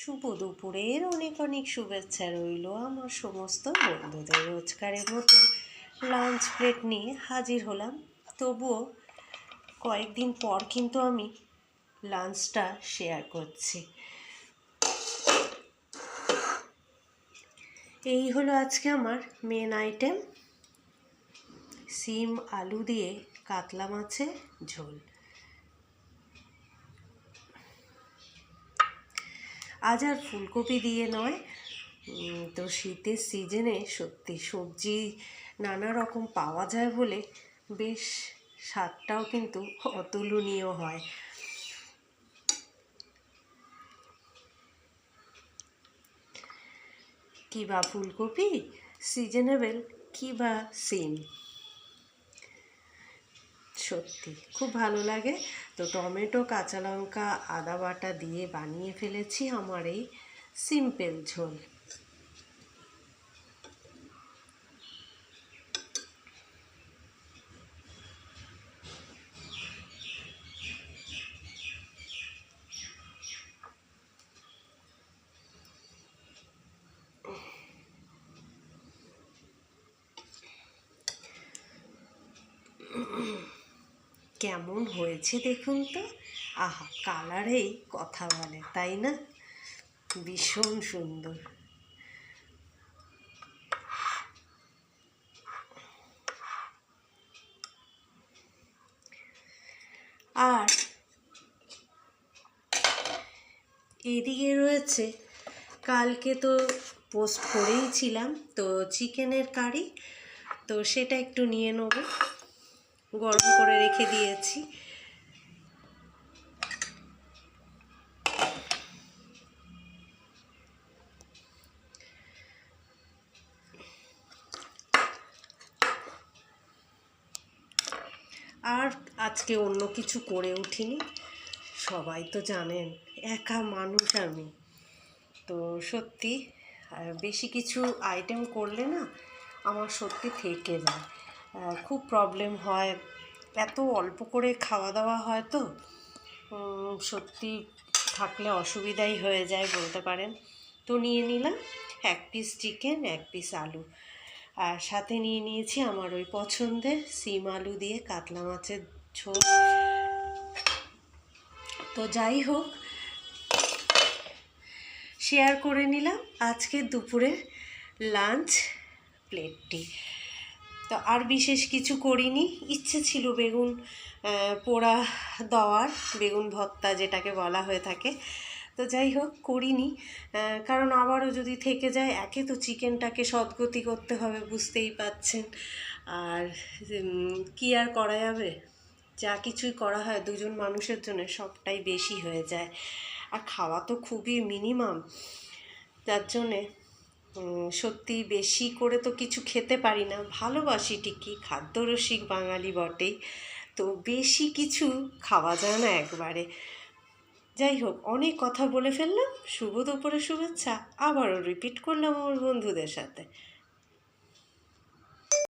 শুভ দুপুরের অনেক অনেক শুভেচ্ছা রইল আমার সমস্ত বন্ধুদের। রোজকারের মতো লাঞ্চ প্লেট নিয়ে হাজির হলাম। তবুও কয়েকদিন পর কিন্তু আমি লাঞ্চটা শেয়ার করছি। এই হলো আজকে আমার মেন আইটেম, সিম আলু দিয়ে কাতলা মাছের ঝোল। আজ আর ফুলকপি দিয়ে নয়, তো শীতের সিজনে সত্যি সবজি নানা রকম পাওয়া যায় বলে বেশ স্বাদটাও কিন্তু অতুলনীয় হয়। কি বা ফুলকপি সিজনেবল, কি বা সিম, সত্যি খুব ভালো লাগে। তো টমেটো, কাঁচা লঙ্কা, আদা বাটা দিয়ে বানিয়ে ফেলেছি আমার এই সিম্পল ঝোল। কেমন হয়েছে দেখুন তো, আহা, কালারেই কথা বলে, তাই না? ভীষণ সুন্দর। আর এদিকে রয়েছে, কালকে তো পোস্ট করেইছিলাম তো চিকেনের কারি, তো সেটা একটু নিয়ে নেব, গরম করে রেখে দিয়েছি। আর আজকে অন্য কিছু করে উঠিনি, সবাই তো জানেন একা মানুষ আমি, তো সত্যি বেশি কিছু আইটেম করলে না আমার সত্যি থেকে যায়, খুব প্রবলেম হয়। এত অল্প করে খাওয়া দাওয়া হয় তো সত্যি থাকলে অসুবিধাই হয়ে যায় বলতে পারেন। তো নিয়ে নিলাম 1 পিস চিকেন, 1 পিস আলু, আর সাথে নিয়ে নিয়েছি আমার ওই পছন্দের সিম আলু দিয়ে কাতলা মাছের ঝোল। তো যাই হোক, শেয়ার করে নিলাম আজকে দুপুরের লাঞ্চ প্লেটটি। তো আর বিশেষ কিছু করিনি, ইচ্ছে ছিল বেগুন পোড়া দেওয়ার, বেগুন ভর্তা যেটাকে বলা হয়ে থাকে, তো যাই হোক করিনি, কারণ আবারও যদি থেকে যায়, একে তো চিকেনটাকে সদ্গতি করতে হবে বুঝতেই পাচ্ছেন, আর কি আর করা যাবে, যা কিছুই করা হয় দুজন মানুষের জন্য সবটাই বেশি হয়ে যায়, আর খাওয়া তো খুবই মিনিমাম, যার জন্যে সত্যি বেশি করে তো কিছু খেতে পারি না। ভালোবাসি ঠিকই, খাদ্যরসিক বাঙালি বটেই, তো বেশি কিছু খাওয়া যায় না একবারে। যাই হোক, অনেক কথা বলে ফেললাম, শুভ দুপুরের শুভেচ্ছা আবারও রিপিট করলাম আমার বন্ধুদের সাথে।